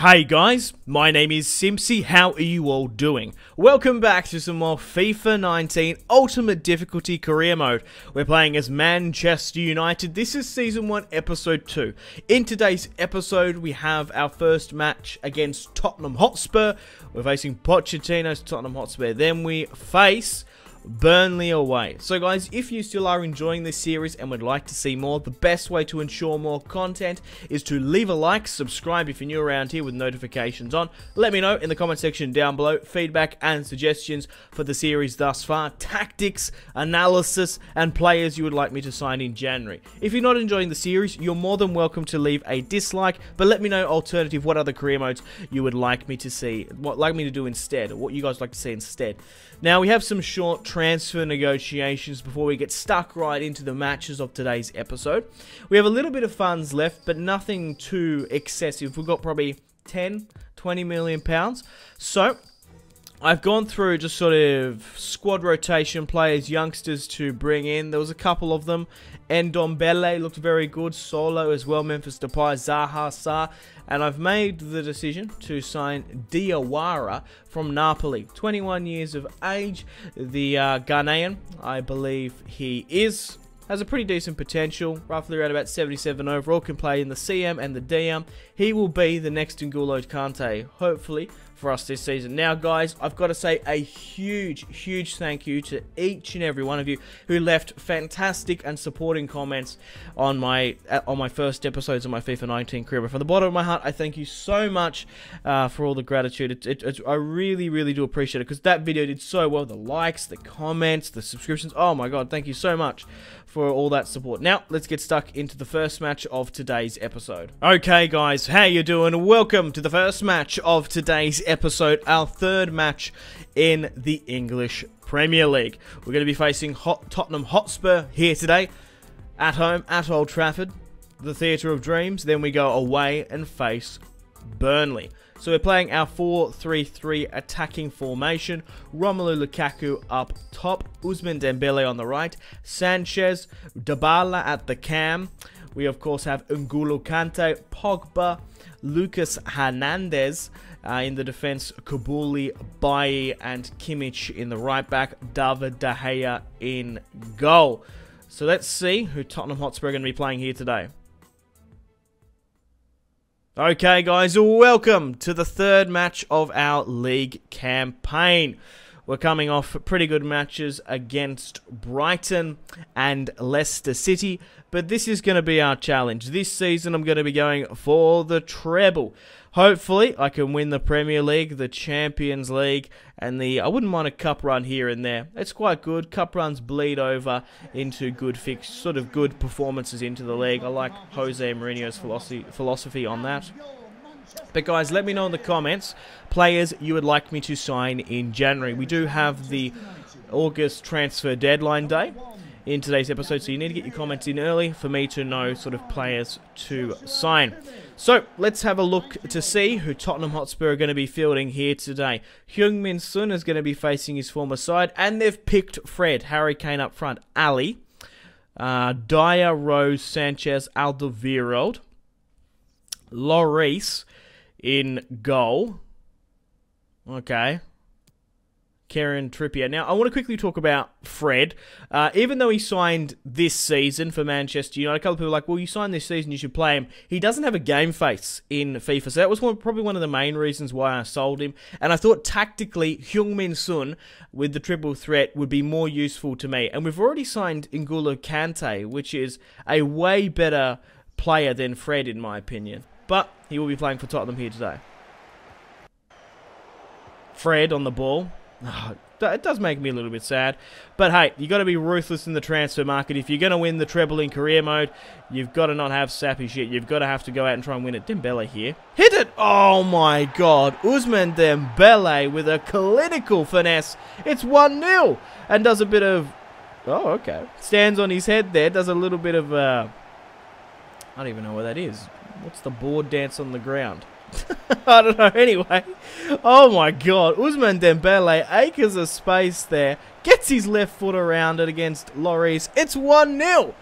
Hey guys, my name is Simpzy. How are you all doing? Welcome back to some more FIFA 19 Ultimate Difficulty Career Mode. We're playing as Manchester United. This is Season 1, Episode 2. In today's episode, we have our first match against Tottenham Hotspur. We're facing Pochettino's Tottenham Hotspur. Then we face Burnley away. So guys, if you still are enjoying this series and would like to see more, the best way to ensure more content is to leave a like, subscribe if you're new around here with notifications on. Let me know in the comment section down below feedback and suggestions for the series thus far, tactics, analysis, and players you would like me to sign in January. If you're not enjoying the series, you're more than welcome to leave a dislike, but let me know alternative what other career modes you would like me to see, what like me to do instead, or what you guys like to see instead. Now we have some short transfer negotiations before we get stuck right into the matches of today's episode. We have a little bit of funds left, but nothing too excessive. We've got probably 10-20 million pounds. So I've gone through just sort of squad rotation players, youngsters to bring in. There was a couple of them. Dembele looked very good. Solo as well. Memphis Depay, Zaha, Sarr. And I've made the decision to sign Diawara from Napoli. 21 years of age. The Ghanaian, I believe he is. Has a pretty decent potential, roughly around about 77 overall, can play in the CM and the DM. He will be the next N'Golo Kante, hopefully, for us this season. Now, guys, I've got to say a huge thank you to each and every one of you who left fantastic and supporting comments on my first episodes of my FIFA 19 career. But from the bottom of my heart, I thank you so much for all the gratitude. I really do appreciate it, because that video did so well. The likes, the comments, the subscriptions. Oh my god, thank you so much for all that support. Now, let's get stuck into the first match of today's episode. Okay, guys, how you doing? Welcome to the first match of today's episode, our third match in the English Premier League. We're going to be facing Tottenham Hotspur here today, at home, at Old Trafford, the Theatre of Dreams. Then we go away and face Burnley. So we're playing our 4-3-3 attacking formation. Romelu Lukaku up top, Ousmane Dembele on the right, Sanchez, Dybala at the cam. We of course have N'Golo Kante, Pogba, Lucas Hernandez in the defense, Kabuli, Bailly and Kimmich in the right back, David De Gea in goal. So let's see who Tottenham Hotspur are going to be playing here today. Okay guys, welcome to the third match of our league campaign. We're coming off pretty good matches against Brighton and Leicester City, but this is going to be our challenge. This season I'm going to be going for the treble. Hopefully I can win the Premier League, the Champions League, and I wouldn't mind a cup run here and there. It's quite good. Cup runs bleed over into good good performances into the league. I like Jose Mourinho's philosophy on that. But guys, let me know in the comments players you would like me to sign in January. We do have the August transfer deadline day in today's episode, so you need to get your comments in early for me to know sort of players to sign. So let's have a look to see who Tottenham Hotspur are going to be fielding here today. Heung-min Son is going to be facing his former side, and they've picked Fred, Harry Kane up front, Ali, Dyer, Rose, Sanchez, Alderweireld, Lloris in goal. Okay. Kieran Trippier. Now, I want to quickly talk about Fred. Even though he signed this season for Manchester United, a couple of people are like, well, you signed this season, you should play him. He doesn't have a game face in FIFA, so that was probably one of the main reasons why I sold him. And I thought tactically, Heung-min Son with the triple threat would be more useful to me. And we've already signed N'Golo Kante, which is a way better player than Fred, in my opinion. But he will be playing for Tottenham here today. Fred on the ball. Oh, it does make me a little bit sad. But hey, you got to be ruthless in the transfer market. If you're going to win the treble in career mode, you've got to not have sappy shit. You've got to have to go out and try and win it. Dembele here. Hit it! Oh my god. Ousmane Dembele with a clinical finesse. It's 1-0. And does a bit of... Oh, okay. Stands on his head there. Does a little bit of... I don't even know what that is. What's the board dance on the ground? I don't know. Anyway, oh my god, Ousmane Dembele, acres of space there, gets his left foot around it against Lloris. It's 1-0.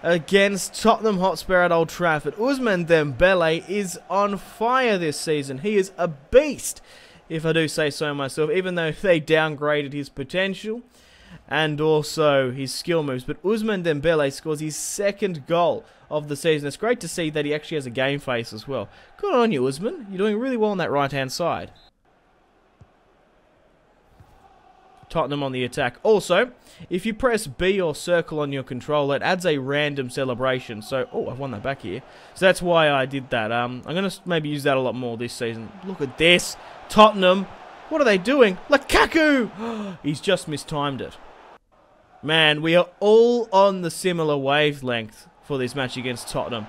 against Tottenham Hotspur at Old Trafford. Ousmane Dembele is on fire this season. He is a beast, if I do say so myself, even though they downgraded his potential and also his skill moves. But Ousmane Dembele scores his second goal of the season. It's great to see that he actually has a game face as well. Good on you, Ousmane. You're doing really well on that right-hand side. Tottenham on the attack. Also, if you press B or circle on your controller, it adds a random celebration. So, oh, I've won that back here. So that's why I did that. I'm going to maybe use that a lot more this season. Look at this. Tottenham. What are they doing? Lukaku! He's just mistimed it. Man, we are all on the similar wavelength for this match against Tottenham.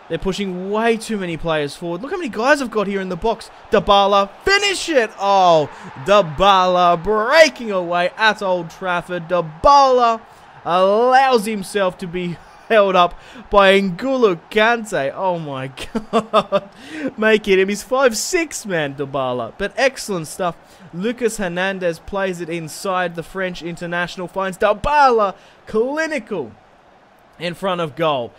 They're pushing way too many players forward. Look how many guys I've got here in the box. Dybala, finish it! Oh, Dybala breaking away at Old Trafford. Dybala allows himself to be held up by N'Golo Kante. Oh my god. Making him. He's 5'6", man, Dybala. But excellent stuff. Lucas Hernandez plays it inside. The French international finds Dybala clinical in front of goal.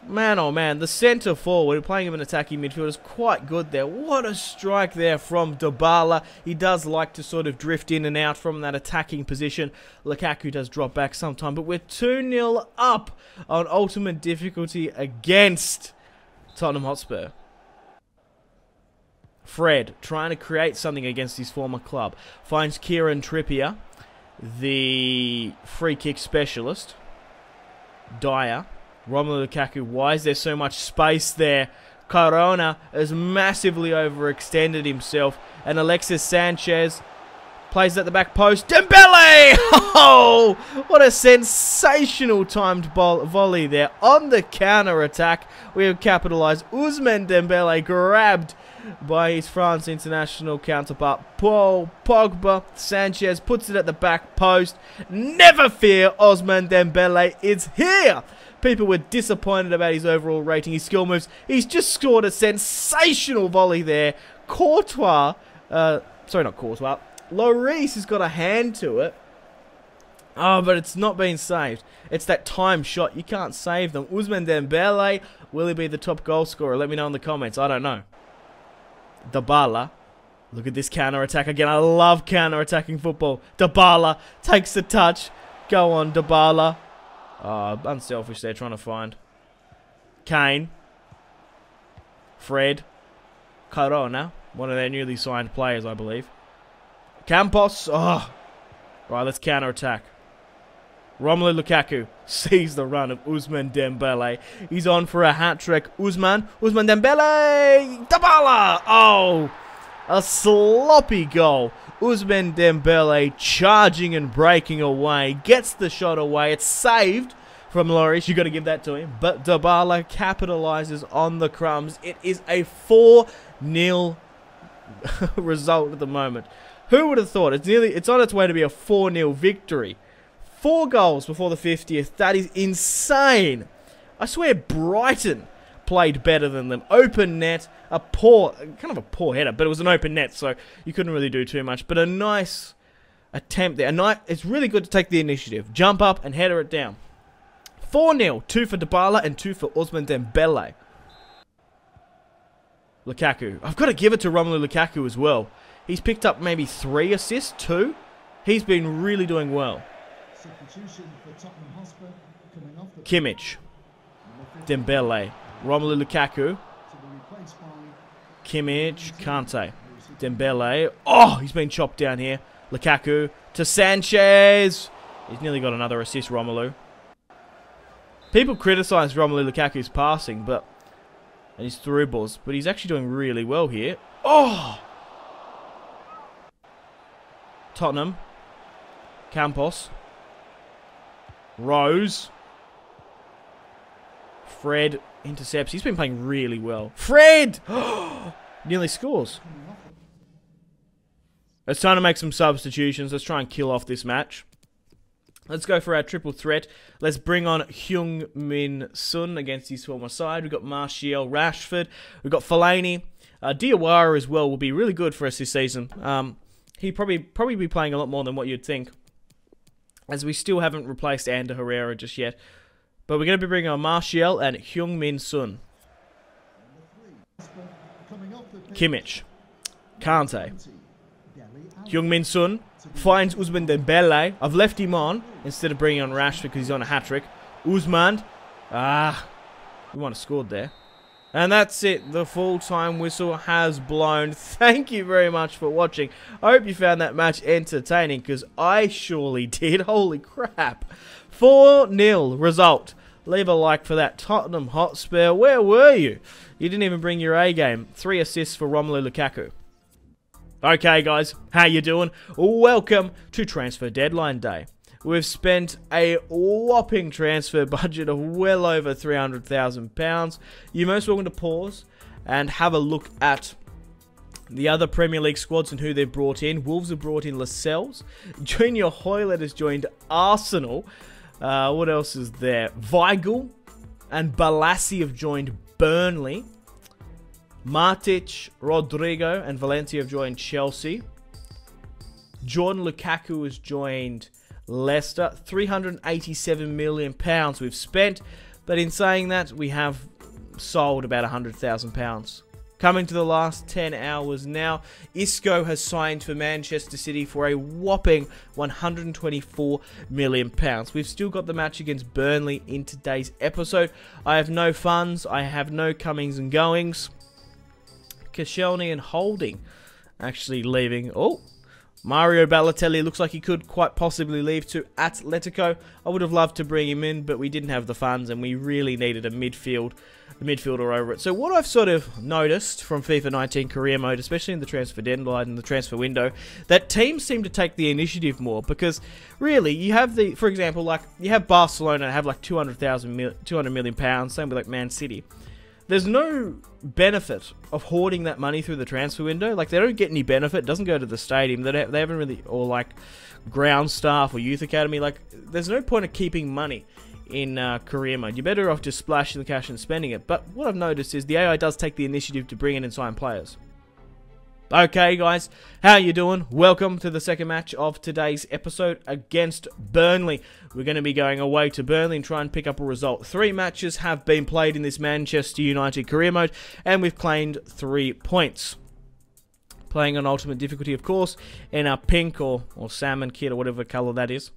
Man, oh man, the centre forward, playing him in attacking midfield, is quite good there. What a strike there from Dybala. He does like to sort of drift in and out from that attacking position. Lukaku does drop back sometime, but we're 2-0 up on ultimate difficulty against Tottenham Hotspur. Fred, trying to create something against his former club, finds Kieran Trippier, the free kick specialist. Dyer. Romelu Lukaku, why is there so much space there? Corona has massively overextended himself. And Alexis Sanchez plays at the back post. Dembele! Oh, what a sensational timed volley there. On the counter-attack, we have capitalised. Ousmane Dembele grabbed by his France international counterpart, Paul Pogba. Sanchez puts it at the back post. Never fear, Ousmane Dembele is here. People were disappointed about his overall rating, his skill moves. He's just scored a sensational volley there. Courtois, sorry, not Courtois. Lloris has got a hand to it. Oh, but it's not been saved. It's that time shot. You can't save them. Ousmane Dembele, will he be the top goal scorer? Let me know in the comments. I don't know. Dybala. Look at this counter-attack again. I love counter-attacking football. Dybala takes the touch. Go on, Dybala. Unselfish there, trying to find. Kane. Fred. Corona. One of their newly signed players, I believe. Campos. Oh. Right, let's counter-attack. Romelu Lukaku sees the run of Ousmane Dembele. He's on for a hat-trick. Ousmane Dembele! Dybala! Oh! A sloppy goal. Ousmane Dembele charging and breaking away. Gets the shot away. It's saved from Lloris. You've got to give that to him. But Dybala capitalises on the crumbs. It is a 4-0 result at the moment. Who would have thought? It's on its way to be a 4-0 victory. 4 goals before the 50th. That is insane. I swear Brighton played better than them. Open net, kind of a poor header, but it was an open net, so you couldn't really do too much. But a nice attempt there. It's really good to take the initiative. Jump up and header it down. 4-0. 2 for Dybala and 2 for Ousmane Dembele. Lukaku. I've got to give it to Romelu Lukaku as well. He's picked up maybe 3 assists, 2. He's been really doing well. Kimmich. Dembele. Romelu Lukaku. Kimmich. Kante. Dembele. Oh, he's been chopped down here. Lukaku to Sanchez. He's nearly got another assist, Romelu. People criticise Romelu Lukaku's passing, and his through balls, but he's actually doing really well here. Oh! Tottenham. Campos. Rose. Fred intercepts. He's been playing really well. Fred! Nearly scores. It's time to make some substitutions. Let's try and kill off this match. Let's go for our triple threat. Let's bring on Heung-min Son against his former side. We've got Martial, Rashford. We've got Fellaini. Diawara as well will be really good for us this season. He'd probably be playing a lot more than what you'd think, as we still haven't replaced Ander Herrera just yet. But we're going to be bringing on Martial and Heung-min Son. Kimmich. Kante. Heung-min Son finds Ousmane Dembele. I've left him on instead of bringing on Rashford because he's on a hat-trick. Ousmane. We might have scored there. And that's it. The full-time whistle has blown. Thank you very much for watching. I hope you found that match entertaining because I surely did. Holy crap. 4-0 result. Leave a like for that. Tottenham Hotspur. Where were you? You didn't even bring your A game. 3 assists for Romelu Lukaku. Okay, guys. How you doing? Welcome to Transfer Deadline Day. We've spent a whopping transfer budget of well over £300,000. You're most welcome to pause and have a look at the other Premier League squads and who they've brought in. Wolves have brought in Lascelles. Junior Hoylett has joined Arsenal. What else is there? Weigl and Balassi have joined Burnley. Matic, Rodrigo and Valencia have joined Chelsea. Jordan Lukaku has joined Leicester. £387 million we've spent, but in saying that, we have sold about £100,000. Coming to the last 10 hours now, Isco has signed for Manchester City for a whopping £124 million. We've still got the match against Burnley in today's episode. I have no funds, I have no comings and goings. Koscielny and Holding actually leaving. Oh, Mario Balotelli looks like he could quite possibly leave to Atletico. I would have loved to bring him in, but we didn't have the funds and we really needed a midfielder over it. So what I've sort of noticed from FIFA 19 career mode, especially in the transfer deadline and the transfer window, that teams seem to take the initiative more because really you have for example, like you have Barcelona have like £200 million, same with like Man City. There's no benefit of hoarding that money through the transfer window. Like, they don't get any benefit. It doesn't go to the stadium. They haven't really, or like ground staff or youth academy. Like, there's no point of keeping money in career mode. You're better off just splashing the cash and spending it. But what I've noticed is the AI does take the initiative to bring in and sign players. Okay, guys, how you doing? Welcome to the second match of today's episode against Burnley. We're going to be going away to Burnley and try and pick up a result. 3 matches have been played in this Manchester United career mode, and we've claimed 3 points. Playing on ultimate difficulty, of course, in our pink or salmon kit or whatever colour that is.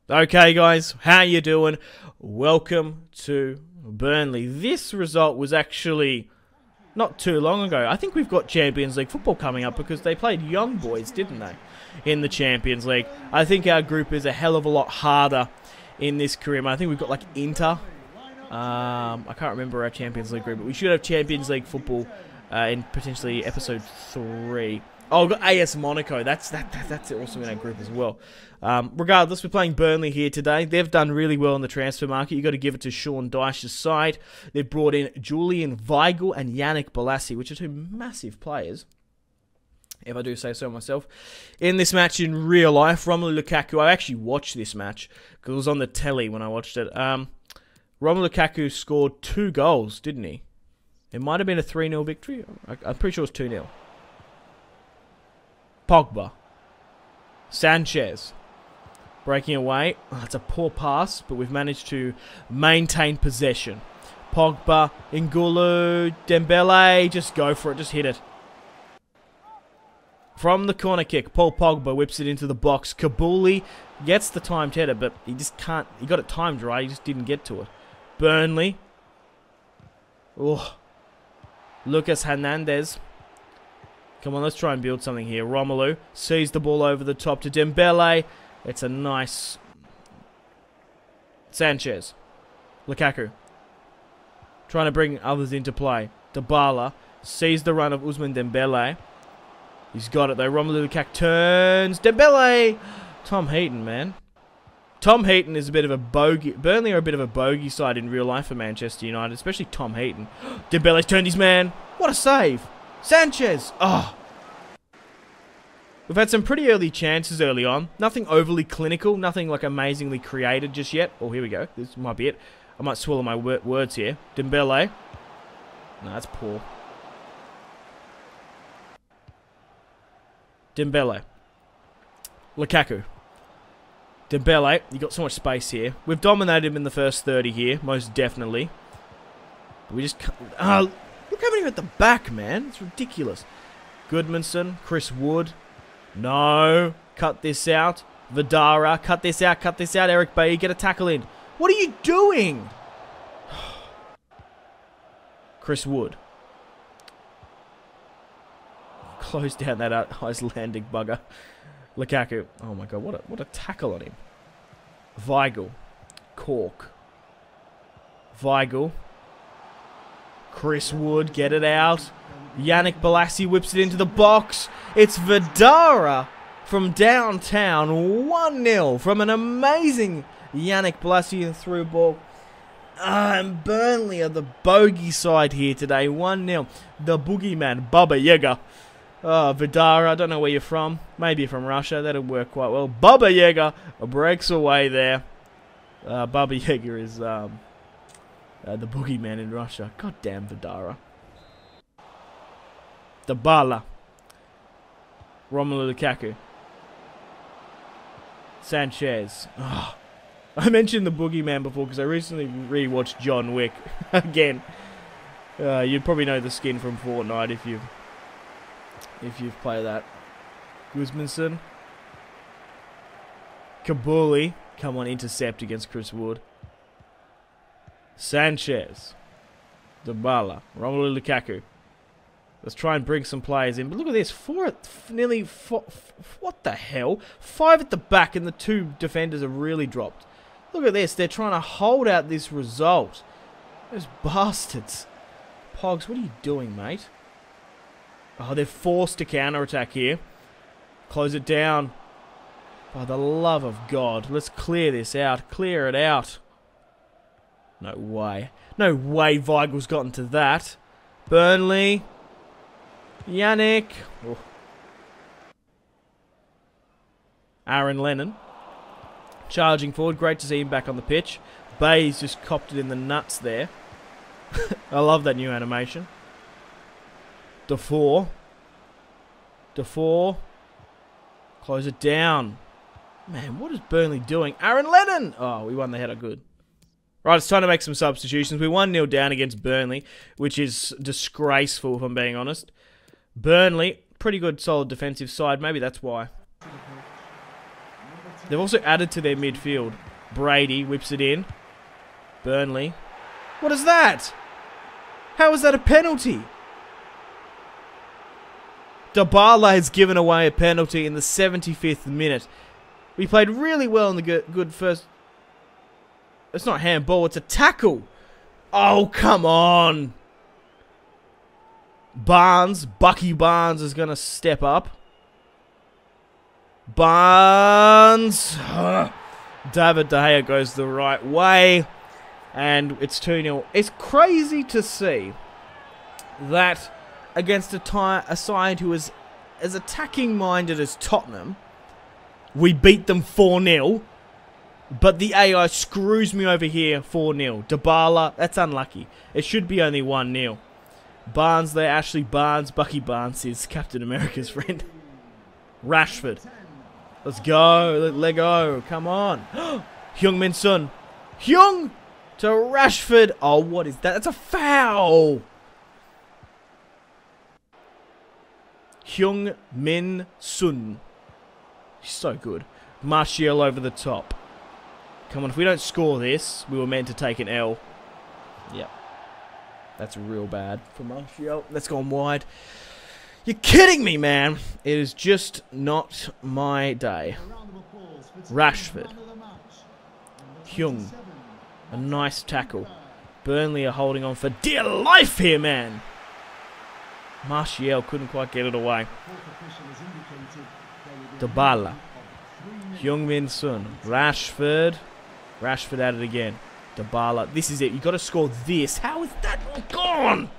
Okay, guys, how you doing? Welcome to Burnley. This result was actually not too long ago. I think we've got Champions League football coming up because they played young boys, didn't they, in the Champions League. I think our group is a hell of a lot harder in this career. I think we've got like Inter. I can't remember our Champions League group, but we should have Champions League football in potentially episode 3. Oh, we've got AS Monaco. That's also in our group as well. Regardless, we're playing Burnley here today. They've done really well in the transfer market. You've got to give it to Sean Dyche's side. They've brought in Julian Weigl and Yannick Balassi, which are 2 massive players, if I do say so myself. In this match in real life, Romelu Lukaku, I actually watched this match because it was on the telly when I watched it. Romelu Lukaku scored 2 goals, didn't he? It might have been a 3-0 victory. I'm pretty sure it was 2-0. Pogba. Sanchez. Breaking away. Oh, that's a poor pass, but we've managed to maintain possession. Pogba, N'Golo, Dembele. Just go for it. Just hit it. From the corner kick, Paul Pogba whips it into the box. Kabuli gets the timed header, but he just can't. He got it timed right. He just didn't get to it. Burnley. Oh. Lucas Hernandez. Come on, let's try and build something here. Romelu sees the ball over the top to Dembele. It's a nice... Sanchez. Lukaku. Trying to bring others into play. Dybala sees the run of Ousmane Dembele. He's got it though. Romelu Lukaku turns. Dembele! Tom Heaton, man. Tom Heaton is a bit of a bogey. Burnley are a bit of a bogey side in real life for Manchester United, especially Tom Heaton. Dembele's turned his man. What a save. Sanchez! Oh! We've had some pretty early chances early on. Nothing overly clinical. Nothing like amazingly created just yet. Oh, here we go. This might be it. I might swallow my words here. Dembele. No, that's poor. Dembele. Lukaku. Dembele, you got so much space here. We've dominated him in the first 30 here, most definitely. But we just can't... look how many are at the back, man. It's ridiculous. Goodmanson, Chris Wood. No. Cut this out. Vidara, cut this out, cut this out. Eric Bailly, get a tackle in. What are you doing? Chris Wood. Close down that Icelandic bugger. Lukaku. Oh my god, what a tackle on him. Weigl. Cork. Weigl. Chris Wood, get it out. Yannick Bolasie whips it into the box. It's Vidara from downtown. 1-0 from an amazing Yannick Bolasie through ball. And Burnley are the bogey side here today. 1-0. The boogeyman, Baba Yaga. Oh, Vidara, I don't know where you're from. Maybe you're from Russia. That'll work quite well. Baba Yaga breaks away there. Baba Yaga is the boogeyman in Russia. God damn Vidara. Dybala. Romelu Lukaku. Sanchez. Oh, I mentioned the boogeyman before because I recently rewatched John Wick again. You'd probably know the skin from Fortnite if you've played that. Guzmanson. Kabuli. Come on, intercept against Chris Wood. Sanchez. Dybala. Romelu Lukaku. Let's try and bring some players in. But look at this. Nearly four. What the hell? 5 at the back and the 2 defenders have really dropped. Look at this. They're trying to hold out this result. Those bastards. Pogs, what are you doing, mate? Oh, they're forced to counter-attack here. Close it down. By the love of God. Let's clear this out. Clear it out. No way. No way Weigl's gotten to that. Burnley. Yannick. Oh. Aaron Lennon. Charging forward. Great to see him back on the pitch. Bay's just copped it in the nuts there. I love that new animation. Defoe. Close it down. Man, what is Burnley doing? Aaron Lennon! Oh, we won the header. Good. Right, it's time to make some substitutions. We're 1-0 down against Burnley, which is disgraceful, if I'm being honest. Burnley, pretty good, solid defensive side. Maybe that's why. They've also added to their midfield. Brady whips it in. Burnley. What is that? How is that a penalty? Dybala has given away a penalty in the 75th minute. We played really well in the good first... It's not handball, it's a tackle. Oh, come on. Bucky Barnes is going to step up. Barnes. David De Gea goes the right way. And it's 2-0. It's crazy to see that against a side who is as attacking-minded as Tottenham, we beat them 4-0. But the AI screws me over here 4-0. Dybala, that's unlucky. It should be only 1-0. Barnes there, Ashley Barnes. Bucky Barnes is Captain America's friend. Rashford. Let's go. Let go. Come on. Heung-min Son. Hyung to Rashford. Oh, what is that? That's a foul. Heung-min Son. He's so good. Martial over the top. Come on, if we don't score this, we were meant to take an L. Yep. That's real bad for Martial. That's gone wide. You're kidding me, man. It is just not my day. Rashford. Hyung. A nice tackle. Burnley are holding on for dear life here, man. Martial couldn't quite get it away. Dybala. Heung-min Son. Rashford. Rashford at it again. Dybala. This is it. You've got to score this. How is that gone?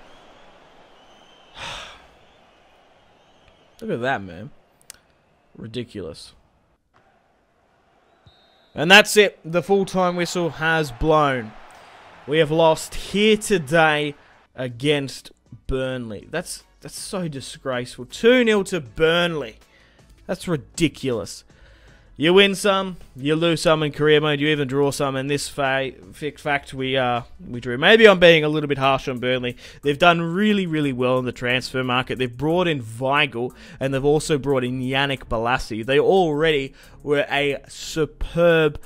Look at that, man. Ridiculous. And that's it. The full-time whistle has blown. We have lost here today against Burnley. That's so disgraceful. 2-0 to Burnley. That's ridiculous. You win some, you lose some in career mode, you even draw some. In this fact, we drew. Maybe I'm being a little bit harsh on Burnley. They've done really, really well in the transfer market. They've brought in Weigl, and they've also brought in Yannick Bolasie. They already were a superb,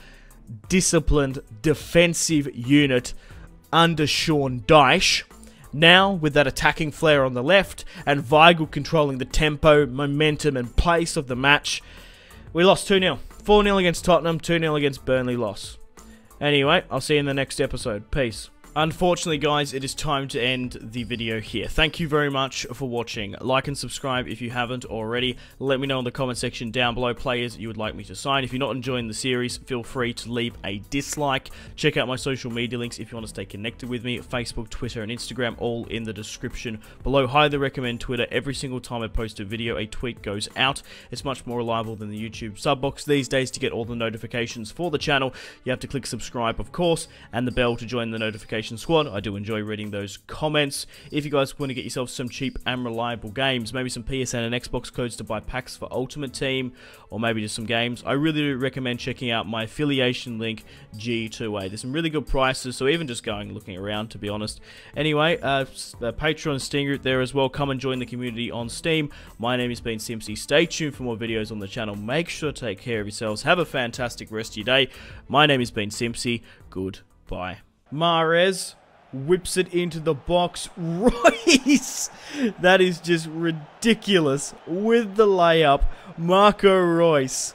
disciplined, defensive unit under Sean Dyche. Now, with that attacking flair on the left, and Weigl controlling the tempo, momentum, and pace of the match, we lost 2-0. 4-0 against Tottenham, 2-0 against Burnley loss. Anyway, I'll see you in the next episode. Peace. Unfortunately, guys, it is time to end the video here. Thank you very much for watching. Like and subscribe if you haven't already. Let me know in the comment section down below players you would like me to sign. If you're not enjoying the series, feel free to leave a dislike. Check out my social media links if you want to stay connected with me. Facebook, Twitter, and Instagram, all in the description below. Highly recommend Twitter. Every single time I post a video, a tweet goes out. It's much more reliable than the YouTube sub box these days. To get all the notifications for the channel, you have to click subscribe, of course, and the bell to join the notification squad. I do enjoy reading those comments. If you guys want to get yourself some cheap and reliable games, maybe some PSN and Xbox codes to buy packs for Ultimate Team, or maybe just some games, I really do recommend checking out my affiliation link, G2A. There's some really good prices, so even just looking around, to be honest. Anyway, the Patreon Steam group there as well. Come and join the community on Steam. My name has been Simpzy. Stay tuned for more videos on the channel. Make sure to take care of yourselves. Have a fantastic rest of your day. My name has been Simpzy. Goodbye. Mahrez whips it into the box. Royce! That is just ridiculous. With the layup, Marco Royce